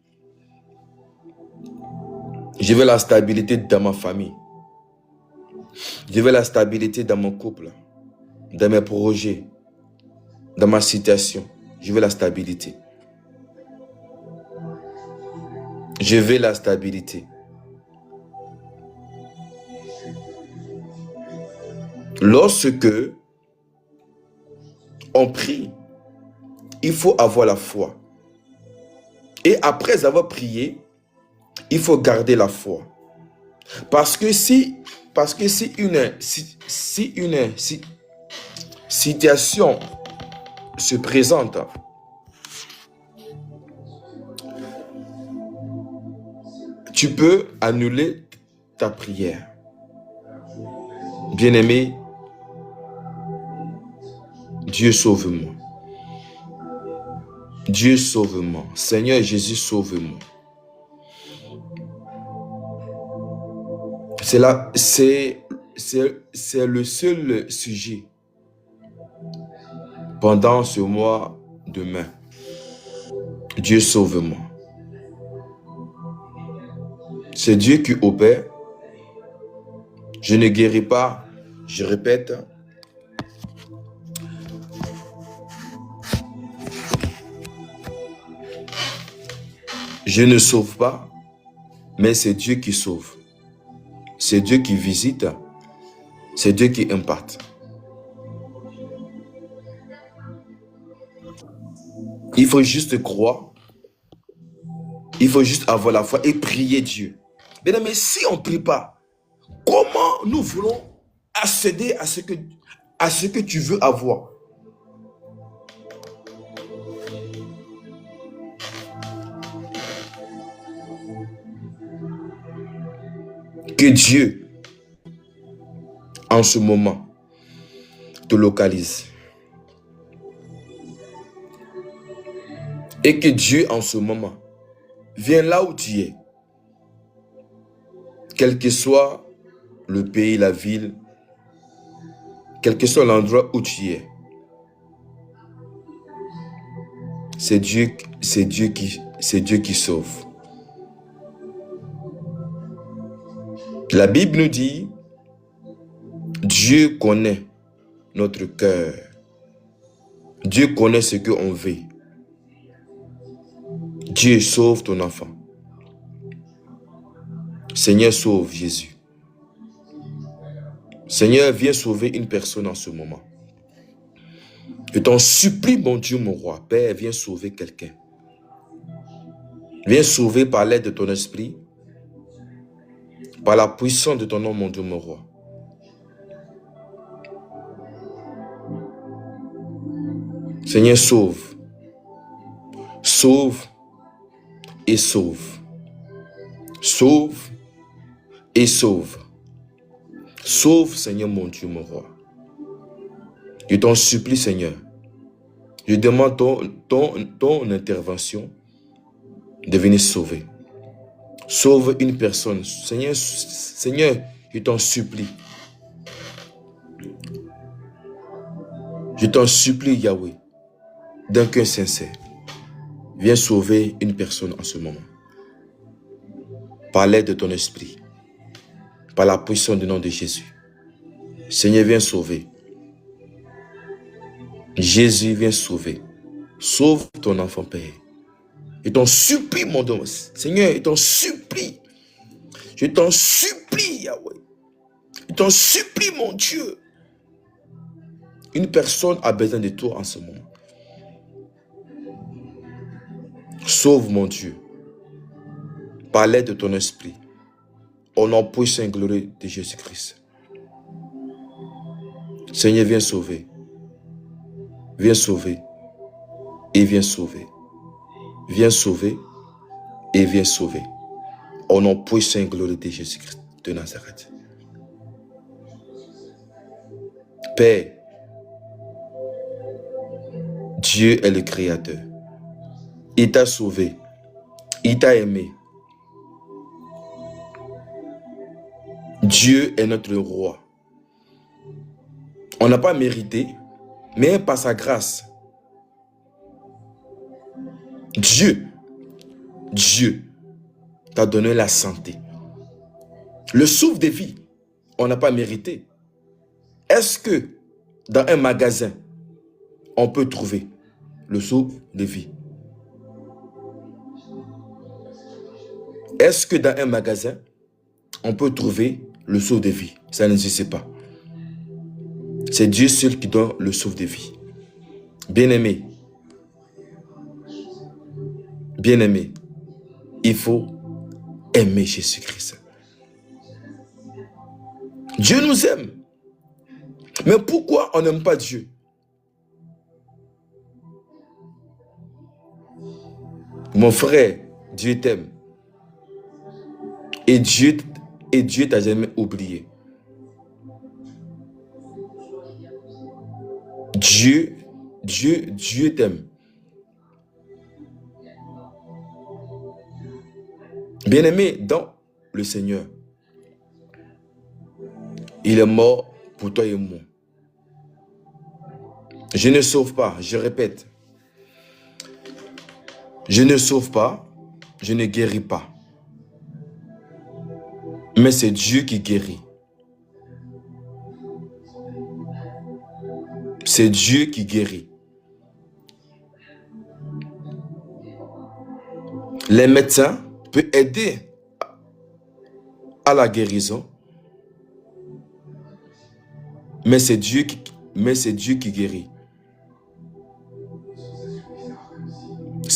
Je veux la stabilité dans ma famille. Je veux la stabilité dans mon couple, dans mes projets, dans ma situation. Je veux la stabilité. Je veux la stabilité. Lorsque on prie, il faut avoir la foi. Et après avoir prié, il faut garder la foi. Parce que si une situation se présente, tu peux annuler ta prière. Bien-aimé, Dieu sauve-moi. Dieu sauve-moi. Seigneur Jésus, sauve-moi. C'est le seul sujet pendant ce mois de mai. Dieu sauve-moi. C'est Dieu qui opère. Je ne guéris pas, je répète. Je ne sauve pas, mais c'est Dieu qui sauve. C'est Dieu qui visite. C'est Dieu qui impacte. Il faut juste croire. Il faut juste avoir la foi et prier Dieu. Mais si on ne prie pas, comment nous voulons accéder à ce que tu veux avoir? Que Dieu, en ce moment, te localise. Et que Dieu, en ce moment, vienne là où tu es. Quel que soit le pays, la ville, quel que soit l'endroit où tu es. C'est Dieu qui sauve. La Bible nous dit, Dieu connaît notre cœur. Dieu connaît ce qu'on veut. Dieu sauve ton enfant. Seigneur, sauve Jésus. Seigneur, viens sauver une personne en ce moment. Je t'en supplie, mon Dieu, mon roi. Père, viens sauver quelqu'un. Viens sauver par l'aide de ton esprit, par la puissance de ton nom, mon Dieu, mon roi. Seigneur, sauve. Sauve et sauve. Sauve et sauve. Sauve, Seigneur, mon Dieu, mon roi. Je t'en supplie, Seigneur. Je demande ton intervention de venir sauver. Sauve une personne. Seigneur, je t'en supplie. Je t'en supplie, Yahweh, d'un cœur sincère. Viens sauver une personne en ce moment. Par l'aide de ton esprit. Par la puissance du nom de Jésus. Seigneur, viens sauver. Jésus, viens sauver. Sauve ton enfant, Père. Je t'en supplie, mon Dieu. Seigneur, je t'en supplie. Je t'en supplie, Yahweh. Je t'en supplie, mon Dieu. Une personne a besoin de toi en ce moment. Sauve, mon Dieu. Par l'aide de ton esprit. Au nom puissant et glorieux de Jésus-Christ. Seigneur, viens sauver. Viens sauver. Et viens sauver. Viens sauver. Et viens sauver. Au nom puissant et glorieux de Jésus-Christ de Nazareth. Père, Dieu est le Créateur. Il t'a sauvé. Il t'a aimé. Dieu est notre roi. On n'a pas mérité, mais par sa grâce. Dieu t'a donné la santé. Le souffle de vie, on n'a pas mérité. Est-ce que dans un magasin, on peut trouver le souffle de vie? Est-ce que dans un magasin, on peut trouver le souffle de vie? Ça n'existe pas. C'est Dieu seul qui donne le souffle de vie. Bien-aimé, il faut aimer Jésus-Christ. Dieu nous aime. Mais pourquoi on n'aime pas Dieu? Mon frère, Dieu t'aime. Et Dieu t'a jamais oublié. Dieu t'aime. Bien-aimé dans le Seigneur, il est mort pour toi et moi. Je ne sauve pas, je répète. Je ne sauve pas, je ne guéris pas. Mais c'est Dieu qui guérit. C'est Dieu qui guérit. Les médecins peuvent aider à la guérison, mais c'est Dieu qui guérit.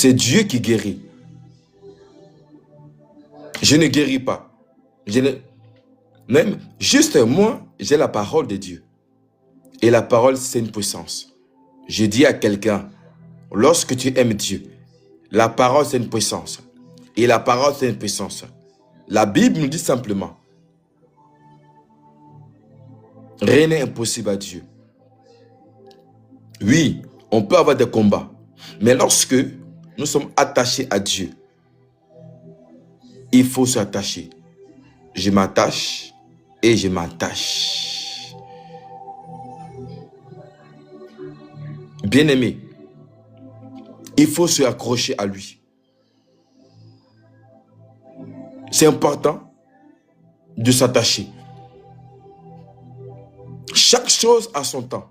C'est Dieu qui guérit. Je ne guéris pas. Même, juste moi, j'ai la parole de Dieu. Et la parole, c'est une puissance. Je dis à quelqu'un, lorsque tu aimes Dieu, la parole, c'est une puissance. Et la parole, c'est une puissance. La Bible nous dit simplement, rien n'est impossible à Dieu. Oui, on peut avoir des combats. Mais lorsque nous sommes attachés à Dieu, il faut s'attacher. Je m'attache et je m'attache. Bien-aimé, il faut se accrocher à lui. C'est important de s'attacher. Chaque chose a son temps.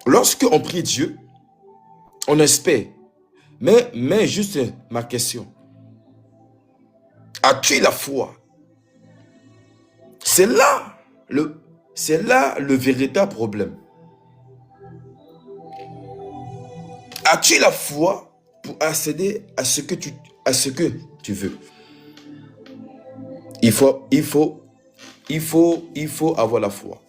Lorsque on prie Dieu, on espère. Mais juste ma question. As-tu la foi? C'est là le véritable problème. As-tu la foi pour accéder à ce que tu veux? Il faut avoir la foi.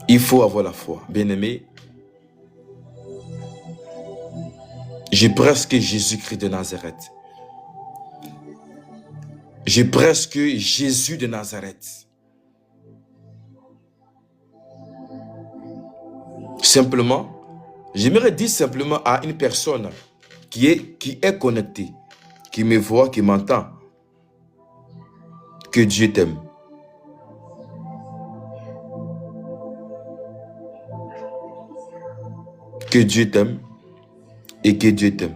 Il faut avoir la foi. Bien-aimé, j'ai presque Jésus-Christ de Nazareth. J'ai presque Jésus de Nazareth. Simplement, j'aimerais dire simplement à une personne qui est connectée, qui me voit, qui m'entend, que Dieu t'aime. Que Dieu t'aime et que Dieu t'aime.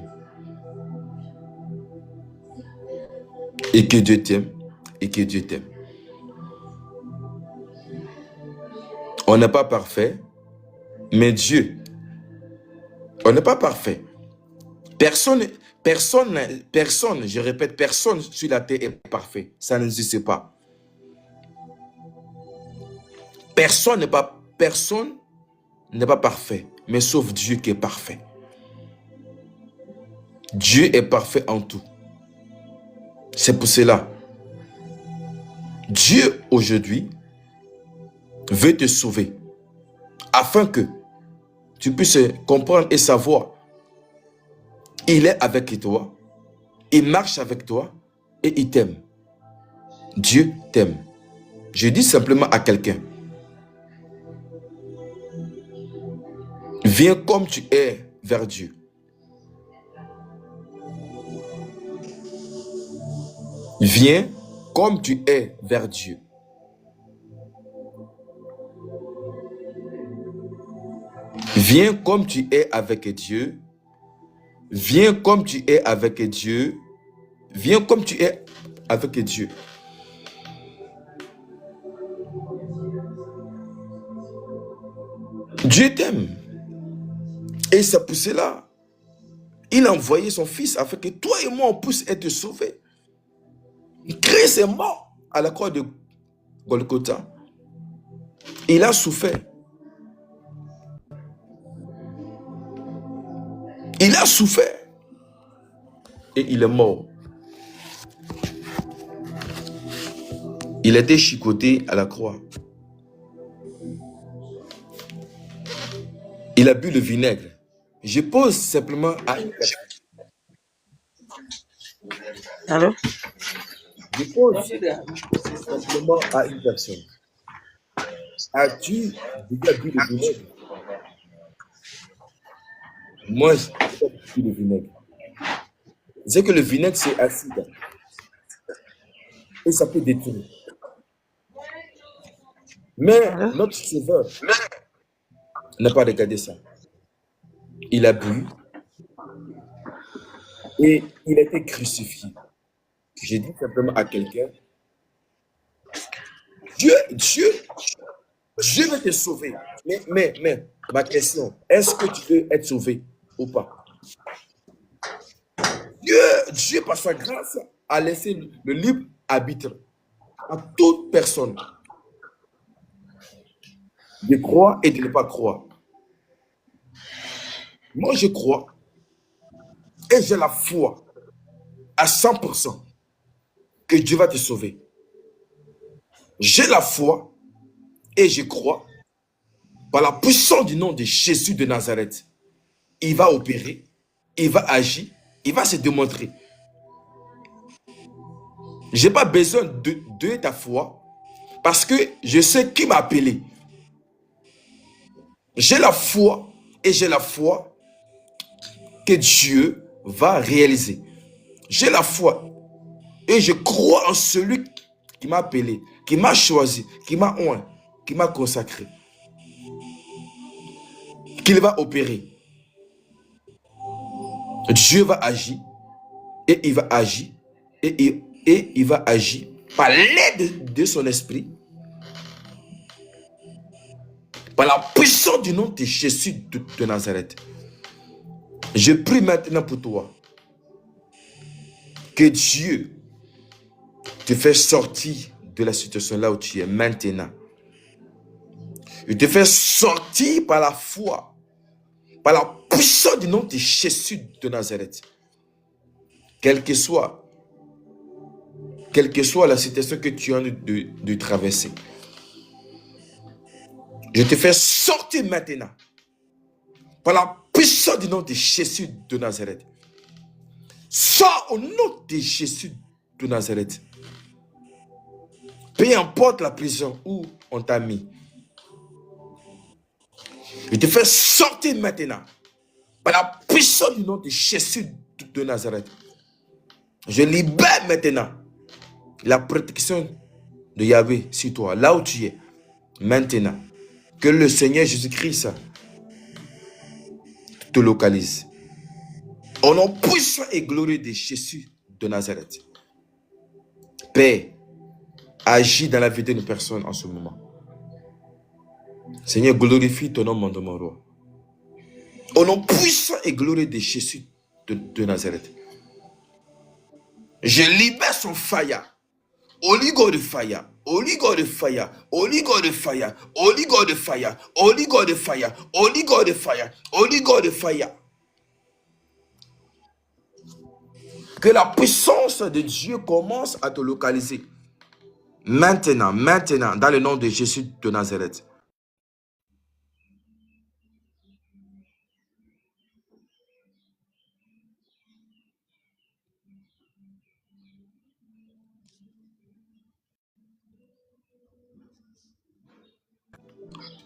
Et que Dieu t'aime et que Dieu t'aime. On n'est pas parfait, mais Dieu, on n'est pas parfait. Personne, je répète, personne sur la terre est parfait. Ça n'existe pas. Personne n'est pas parfait, mais sauf Dieu qui est parfait. Dieu est parfait en tout. C'est pour cela. Dieu, aujourd'hui, veut te sauver, afin que tu puisses comprendre et savoir. Il est avec toi, il marche avec toi et il t'aime. Dieu t'aime. Je dis simplement à quelqu'un, viens comme tu es vers Dieu. Viens comme tu es vers Dieu. Viens comme tu es avec Dieu. Viens comme tu es avec Dieu. Viens comme tu es avec Dieu. Dieu t'aime. Et c'est pour cela, il a envoyé son fils afin que toi et moi on puisse être sauvés. Christ est mort à la croix de Golgotha. Il a souffert. Il a souffert. Et il est mort. Il a été chicoté à la croix. Il a bu le vinaigre. Je pose simplement à une personne. Allô? Je pose simplement à une personne. As-tu déjà bu le vinaigre? Moi, je n'ai pas bu le vinaigre. C'est que le vinaigre, c'est acide. Et ça peut détruire. Mais notre Sauveur n'a pas regardé ça. Il a bu et il a été crucifié. J'ai dit simplement à quelqu'un, Dieu veut te sauver. Mais ma question, est-ce que tu veux être sauvé ou pas? Dieu, par sa grâce, a laissé le libre arbitre à toute personne de croire et de ne pas croire. Moi, je crois et j'ai la foi à 100% que Dieu va te sauver. J'ai la foi et je crois par la puissance du nom de Jésus de Nazareth. Il va opérer, il va agir, il va se démontrer. Je n'ai pas besoin de ta foi parce que je sais qui m'a appelé. J'ai la foi et j'ai la foi que Dieu va réaliser. J'ai la foi et je crois en celui qui m'a appelé, qui m'a choisi, qui m'a oint, qui m'a consacré, qu'il va opérer. Dieu va agir et il va agir et il va agir par l'aide de son esprit, par la puissance du nom de Jésus de Nazareth. Je prie maintenant pour toi que Dieu te fasse sortir de la situation là où tu es maintenant. Il te fait sortir par la foi, par la puissance du nom de Jésus de Nazareth. Quelle que soit la situation que tu as de traverser. Je te fais sortir maintenant par la puissance du nom de Jésus de Nazareth. Sors au nom de Jésus de Nazareth. Peu importe la prison où on t'a mis. Je te fais sortir maintenant par la puissance du nom de Jésus de Nazareth. Je libère maintenant la protection de Yahweh sur toi, là où tu es, maintenant. Que le Seigneur Jésus-Christ te localise. Au nom puissant et glorieux de Jésus de Nazareth. Père, agis dans la vie d'une personne en ce moment. Seigneur, glorifie ton nom, mon roi. Au nom puissant et glorieux de Jésus de Nazareth. Je libère son fire. Holy God of fire, Holy God of fire, Holy God of fire, Holy God of fire, Holy God of fire, Holy God of fire, Holy God of fire. Que la puissance de Dieu commence à te localiser. Maintenant, dans le nom de Jésus de Nazareth.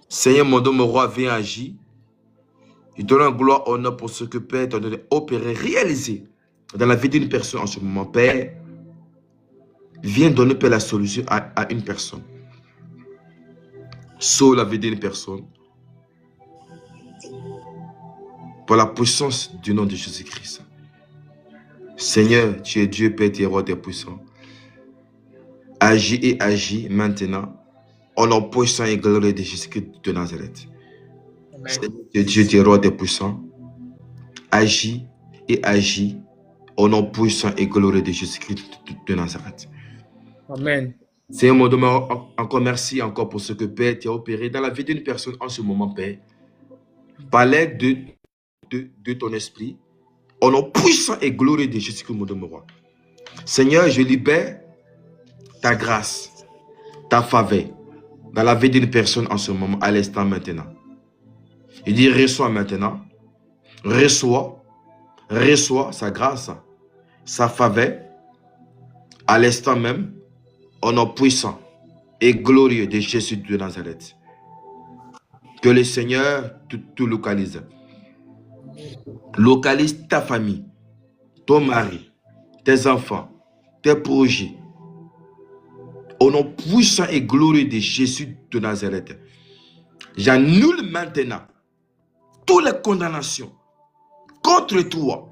Seigneur, mon Dieu, mon roi, viens agir. Je te rends gloire, honneur pour ce que Père t'a donné, opérer, réaliser dans la vie d'une personne en ce moment. Père, viens donner, Père, la solution à une personne. Sauve la vie d'une personne. Par la puissance du nom de Jésus-Christ. Seigneur, tu es Dieu, Père, tu es roi des puissants. Agis et agis maintenant. Au nom puissant et glorieux de Jésus-Christ de Nazareth. Amen. Seigneur, tu es Dieu, tu es roi des puissants. Agis et agis. Au nom puissant et glorieux de Jésus-Christ de Nazareth. Amen. Seigneur, mon Dieu, encore merci encore pour ce que Père tu as opéré dans la vie d'une personne en ce moment, Père. Par l'aide de ton esprit. Au nom puissant et glorieux de Jésus-Christ, mon Dieu, mon roi. Seigneur, je libère ta grâce, ta faveur dans la vie d'une personne en ce moment, à l'instant maintenant. Il dit, reçois maintenant, reçois sa grâce, sa faveur, à l'instant même, au nom puissant et glorieux de Jésus de Nazareth. Que le Seigneur te localise. Localise ta famille, ton mari, tes enfants, tes projets. Au nom puissant et glorieux de Jésus de Nazareth, j'annule maintenant toutes les condamnations contre toi,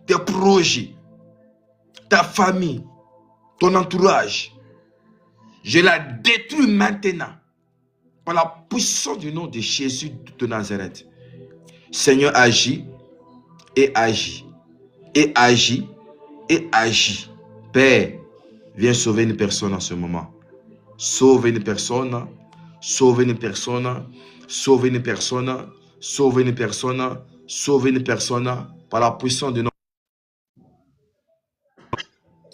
tes projets, ta famille, ton entourage. Je la détruis maintenant par la puissance du nom de Jésus de Nazareth. Seigneur, agis et agis et agis et agis. Père, viens sauver une personne en ce moment. Sauve une personne, sauve une personne, sauve une personne, sauve une personne, sauver une personne par la puissance de notre...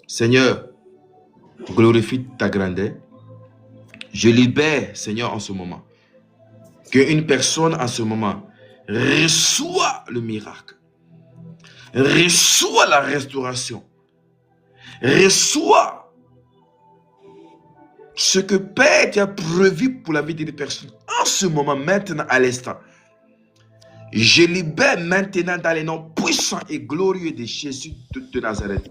Seigneur, glorifie ta grandeur. Je libère, Seigneur, en ce moment, qu'une personne en ce moment reçoit le miracle, reçoit la restauration, reçoit ce que Père tu as prévu pour la vie d'une personne. En ce moment, maintenant, à l'instant, je libère maintenant dans les noms puissants et glorieux de Jésus de Nazareth.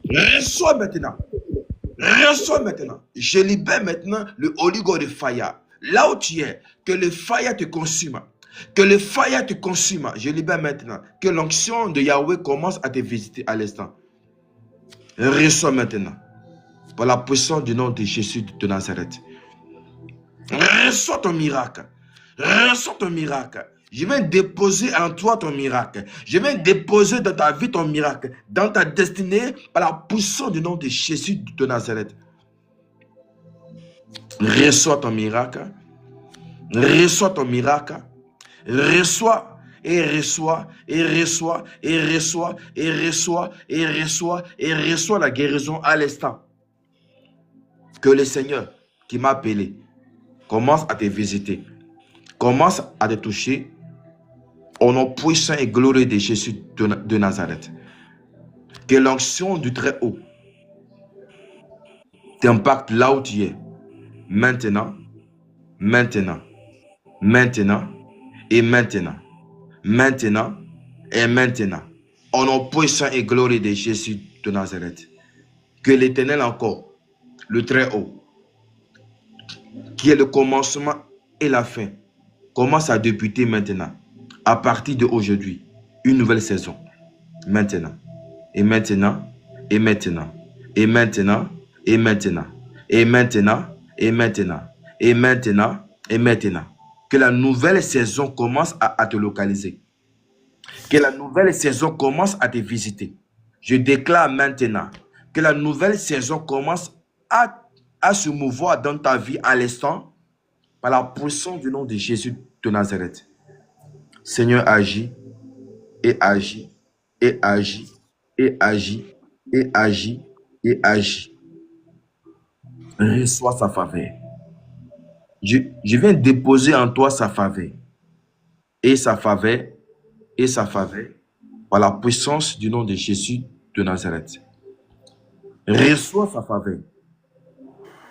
Reçois maintenant. Reçois maintenant. Je libère maintenant le Holy Ghost de fire. Là où tu es, que le fire te consume. Que le fire te consume. Je libère maintenant. Que l'onction de Yahweh commence à te visiter à l'instant. Reçois maintenant. Par la puissance du nom de Jésus de Nazareth. Reçois ton miracle. Reçois ton miracle. Je vais déposer en toi ton miracle. Je vais déposer dans ta vie ton miracle. Dans ta destinée, par la puissance du nom de Jésus de Nazareth. Reçois ton miracle. Reçois ton miracle. Reçois et reçois et reçois et reçois et reçois et reçois et reçois la guérison à l'instant. Que le Seigneur qui m'a appelé commence à te visiter. Commence à te toucher au nom puissant et glorieux de Jésus de Nazareth. Que l'onction du Très-Haut t'impacte là où tu es. Maintenant, maintenant, maintenant et maintenant. Maintenant et maintenant. Au nom puissant et glorieux de Jésus de Nazareth. Que l'Éternel encore, le Très-Haut, qui est le commencement et la fin, commence à débuter maintenant. À partir d'aujourd'hui, une nouvelle saison. Maintenant. Et maintenant. Et maintenant. Et maintenant. Et maintenant. Et maintenant. Et maintenant. Et maintenant. Et maintenant. Que la nouvelle saison commence à te localiser. Que la nouvelle saison commence à te visiter. Je déclare maintenant que la nouvelle saison commence à se mouvoir dans ta vie à l'instant par la puissance du nom de Jésus de Nazareth. Seigneur, agis et agis et agis et agis et agis et agis. Reçois sa faveur. Je viens déposer en toi sa faveur. Et sa faveur, et sa faveur, par la puissance du nom de Jésus de Nazareth. Reçois sa faveur.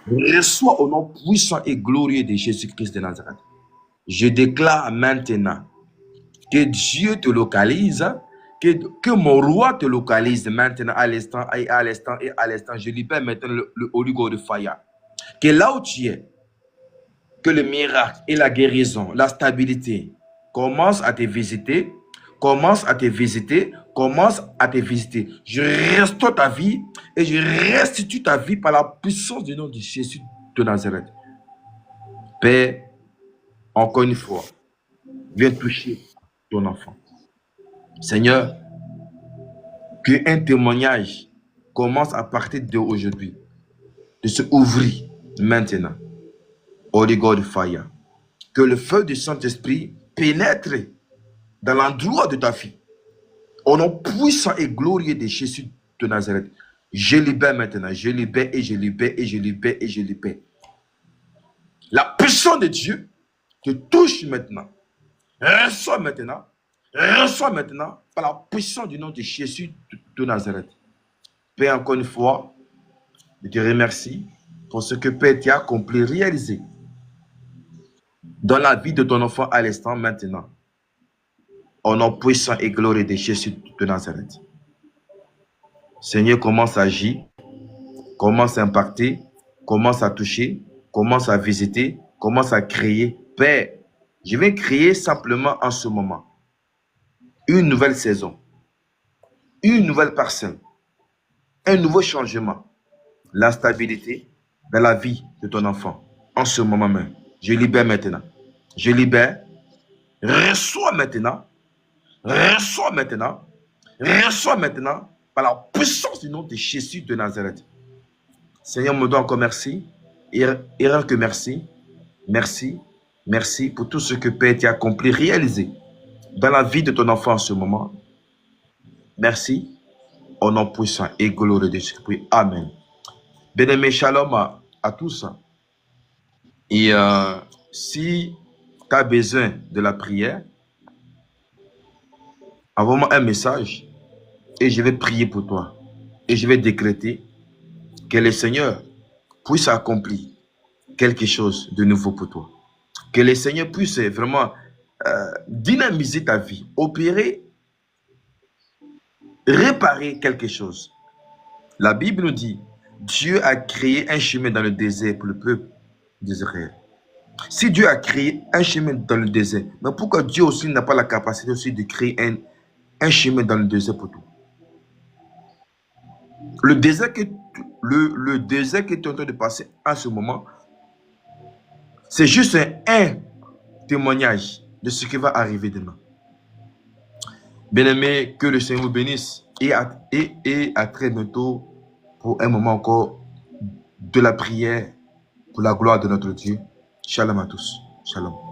Reçois au nom puissant et glorieux de Jésus-Christ de Nazareth. Je déclare maintenant que Dieu te localise, que mon roi te localise maintenant à l'instant et à l'instant et à l'instant. Je libère maintenant le Holy Ghost de fire. Que là où tu es, que le miracle et la guérison, la stabilité commencent à te visiter, commence à te visiter, commence à te visiter. Je restaure ta vie et je restitue ta vie par la puissance du nom de Jésus de Nazareth. Père, encore une fois, viens toucher ton enfant. Seigneur, qu'un témoignage commence à partir d'aujourd'hui, de se ouvrir maintenant. Holy God fire. Que le feu du Saint-Esprit pénètre dans l'endroit de ta fille. Au nom puissant et glorieux de Jésus de Nazareth. Je libère maintenant. Je libère et je libère et je libère et je libère. La puissance de Dieu te touche maintenant. Reçois maintenant. Reçois maintenant par la puissance du nom de Jésus de Nazareth. Père, encore une fois, je te remercie pour ce que Père t'a accompli, réalisé dans la vie de ton enfant à l'instant maintenant. Au nom puissant et glorieux de Jésus de Nazareth. Seigneur, commence à agir, commence à impacter, commence à toucher, commence à visiter, commence à créer. Père, je vais créer simplement en ce moment une nouvelle saison, une nouvelle parcelle, un nouveau changement, la stabilité dans la vie de ton enfant. En ce moment même, je libère maintenant. Je libère. Reçois maintenant. Reçois maintenant. Reçois maintenant par la puissance du nom de Jésus de Nazareth. Seigneur, me donne encore merci. Et rien que merci. Merci. Merci pour tout ce que Père t'a accompli, réalisé dans la vie de ton enfant en ce moment. Merci. Au nom puissant et glorieux de Jésus-Christ. Amen. Bien-aimé, shalom à tous. Et si tu as besoin de la prière, envoie-moi un message et je vais prier pour toi. Et je vais décréter que le Seigneur puisse accomplir quelque chose de nouveau pour toi. Que le Seigneur puisse vraiment dynamiser ta vie, opérer, réparer quelque chose. La Bible nous dit, Dieu a créé un chemin dans le désert pour le peuple d'Israël. Si Dieu a créé un chemin dans le désert, mais pourquoi Dieu aussi n'a pas la capacité aussi de créer un chemin dans le désert pour toi? Le désert que tu es en train de passer en ce moment, c'est juste un témoignage de ce qui va arriver demain. Bien-aimés, que le Seigneur vous bénisse et à très bientôt pour un moment encore de la prière pour la gloire de notre Dieu. Shalom à tous. Shalom.